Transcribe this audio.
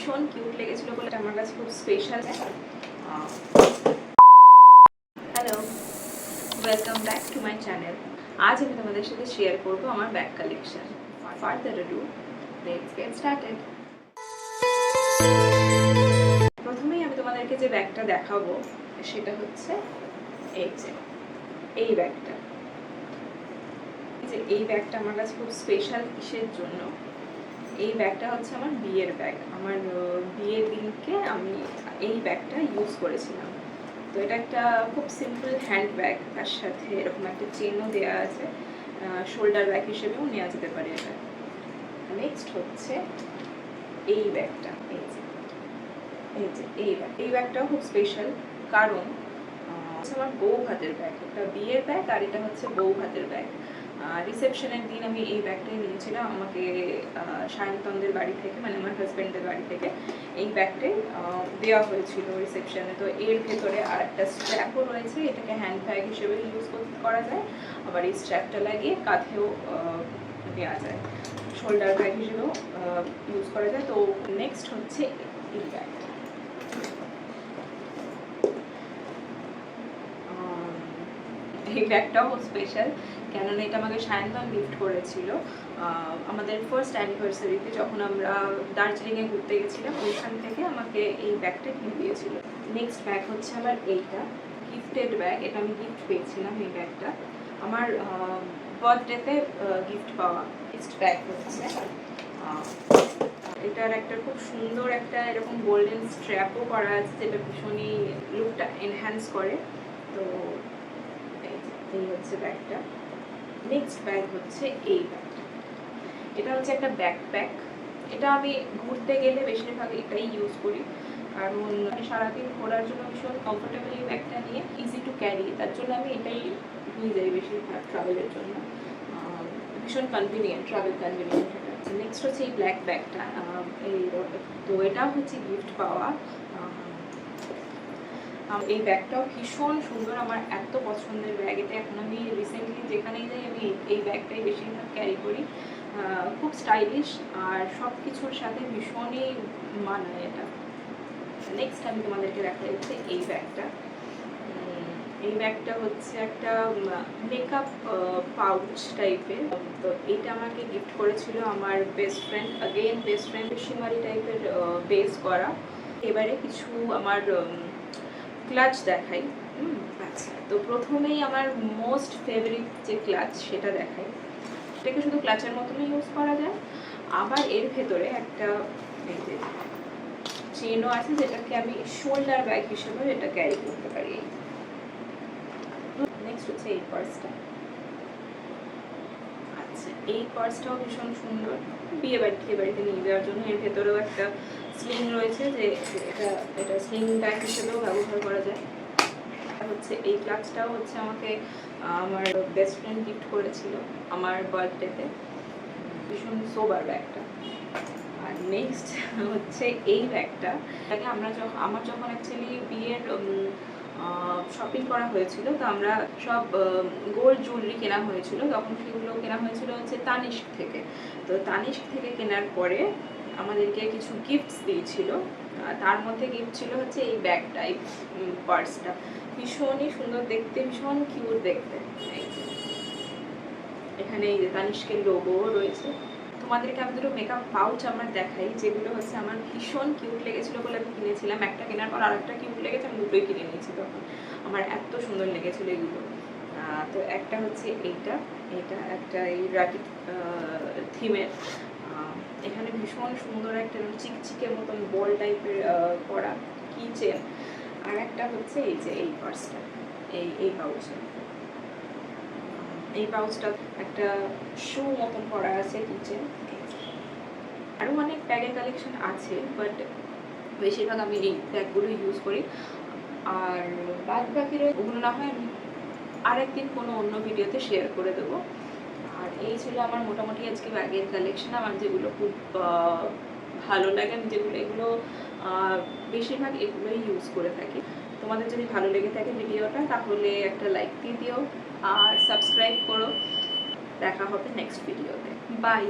ভীষণ কিউট লেগেছিল বলে আমার কাছে খুব special. Hello, welcome back to my channel. আজ আমি তোমাদের সাথে শেয়ার করব আমার bag collection. Further ado, let's get started. প্রথমেই আমি তোমাদেরকে যে ব্যাগটা দেখাবো সেটা হচ্ছে এই ব্যাগটা। এই ব্যাগটা আমার কাছে খুব স্পেশাল। কিসের জন্য? এই ব্যাগটা হচ্ছে আমার বিয়ের ব্যাগ। আমার বিয়ের দিনকে আমি এই ব্যাগটা ইউজ করেছিলাম। তো এটা একটা খুব সিম্পল হ্যান্ড ব্যাগ, তার সাথে এরকম একটা চেনও দেওয়া আছে, শোল্ডার ব্যাগ হিসেবেও নেওয়া যেতে পারে এটা। নেক্সট হচ্ছে এই ব্যাগটা। এই ব্যাগটাও খুব স্পেশাল, কারণ আমার বউ ভাতের ব্যাগ। এটা বিয়ের ব্যাগ আর এটা হচ্ছে বউ ভাতের ব্যাগ। রিসেপশনের দিন আমি এই ব্যাগটাই নিয়েছিলাম আমাকে সায়ন্তনদের বাড়ি থেকে, মানে আমার হাজব্যান্ডের বাড়ি থেকে এই ব্যাগটাই দেওয়া হয়েছিল রিসেপশনে। তো এর ভেতরে আর একটা স্ট্র্যাপও রয়েছে, এটাকে হ্যান্ড ব্যাগ হিসেবে ইউজ করা যায়, আবার এই স্ট্র্যাপটা লাগিয়ে কাঁধেও দেওয়া যায়, শোল্ডার ব্যাগ হিসেবেও ইউজ করা যায়। তো নেক্সট হচ্ছে এই ব্যাগটা। এই ব্যাগটাও স্পেশাল, কেননা এটা আমাকে সায়ন্তন গিফট করেছিল আমাদের ফার্স্ট অ্যানিভার্সারিতে, যখন আমরা দার্জিলিংয়ে ঘুরতে গেছিলাম। ওইখান থেকে আমাকে এই ব্যাগটা কিনে দিয়েছিল। নেক্সট ব্যাগ হচ্ছে আমার এইটা, গিফটেড ব্যাগ। এটা আমি গিফট পেয়েছিলাম এই ব্যাগটা, আমার বার্থডেতে গিফট পাওয়া। নেক্সট ব্যাগ হচ্ছে এটার একটা খুব সুন্দর একটা এরকম গোল্ডেন স্ট্র্যাপও করা আছে, যেটা ভীষণই লুকটা এনহ্যান্স করে। তো এই হচ্ছে ব্যাগটা। নেক্সট ব্যাগ হচ্ছে এই ব্যাগটা। এটা হচ্ছে একটা ব্যাকপ্যাক। এটা আমি ঘুরতে গেলে বেশিরভাগ এটাই ইউজ করি, কারণ আমি সারাদিন ঘোরার জন্য ভীষণ কমফোর্টেবল এই ব্যাগটা নিয়ে, ইজি টু ক্যারি। তার জন্য আমি এটাই নিয়ে যাই বেশিরভাগ ট্রাভেলের জন্য, ভীষণ কনভিনিয়েন্ট, ট্রাভেল কনভিনিয়েন্ট। নেক্সট হচ্ছে এই ব্ল্যাক ব্যাগটা। তো এটাও হচ্ছে গিফট পাওয়া। এই ব্যাগটাও ভীষণ সুন্দর, আমার এত পছন্দের ব্যাগ এটা। এখন আমি রিসেন্টলি যেখানেই যাই আমি এই ব্যাগটাই বেশিরভাগ ক্যারি করি। খুব স্টাইলিশ আর সব কিছুর সাথে ভীষণই মানায় এটা। নেক্সট আমি তোমাদেরকে দেখাই হচ্ছে এই ব্যাগটা। এই ব্যাগটা হচ্ছে একটা মেকআপ পাউচ টাইপের। তো এটা আমাকে গিফট করেছিল আমার বেস্ট ফ্রেন্ড, বেস্ট ফ্রেন্ড শিমারি টাইপের বেস করা। এবারে কিছু আমার ক্লাচ দেখাই। আচ্ছা, তো প্রথমেই আমার মোস্ট ফেভারিট যে ক্লাচ সেটা দেখাই। এটাকে শুধু ক্লাচের মতনই ইউজ করা যায়, আবার এর ভেতরে একটা চেনও আছে, যেটাকে আমি শোল্ডার ব্যাগ হিসেবে এটা ক্যারি করতে পারি। নেক্সট হচ্ছে এই পার্সটা। আচ্ছা, এই পার্সটাও ভীষণ সুন্দর, বিয়ে বাড়িতে নিয়ে যাওয়ার জন্য। এর ভেতরেও একটা স্লিং রয়েছে, যে এটা স্লিং ব্যাগ হিসেবেও ব্যবহার করা যায়। হচ্ছে এই ক্লাচটাও হচ্ছে আমাকে আমার বেস্ট ফ্রেন্ড গিফট করেছিল আমার বার্থডেতে, ভীষণ সোবার ব্যাগটা। আর নেক্সট হচ্ছে এই ব্যাগটা। আমার যখন অ্যাকচুয়ালি বিয়ের শপিং করা হয়েছিল, তো আমরা সব গোল্ড জুয়েলারি কেনা হয়েছিল, তখন সেগুলো কেনা হয়েছিল হচ্ছে তানিস্ক থেকে। তো তানিস্ক থেকে কেনার পরে আমাদেরকে কিছু গিফটস দিয়েছিল, তার মধ্যে গিফট ছিল হচ্ছে এই ব্যাগটা, এই পার্সটা। ভীষণই সুন্দর দেখতে, ভীষণ কিউট দেখতে। এখানে এই যে তানিস্কের লোগো রয়েছে। তোমাদেরকে আমি দুটো মেকআপ পাউচ আমার দেখাই, যেগুলো হচ্ছে আমার ভীষণ কিউট লেগেছিল বলে আমি কিনেছিলাম। একটা কেনার পর আরেকটা কিউট লেগেছে, আমি দুটোই কিনে নিয়েছি তখন। আমার এত সুন্দর লেগেছিল এগুলো। তো একটা হচ্ছে এটা একটা এই রাকিট থিমের। এখানে ভীষণ সুন্দর একটা চিকচিকের মতন বল টাইপের করা কি চেন। আর একটা হচ্ছে এই যে এই পার্সটা, এই পাউচটা। এই পাউচটা একটা শু মতন করা আছে কিচেন। আরও অনেক ব্যাগের কালেকশন আছে, বাট বেশিরভাগ আমি এই ব্যাগগুলো ইউজ করি। আর বাদ বাকিরা ওগুলো না হয় আমি আরেকদিন কোনো অন্য ভিডিওতে শেয়ার করে দেবো। আর এই ছিল আমার মোটামুটি আজকে ব্যাগের কালেকশন, আমার যেগুলো খুব ভালো লাগে, আমি এগুলো বেশিরভাগ এগুলোই ইউজ করে থাকি। তোমাদের যদি ভালো লেগে থাকে ভিডিওটা, তাহলে একটা লাইক দিয়ে দিও আর সাবস্ক্রাইব করো। দেখা হবে নেক্সট ভিডিওতে। বাই।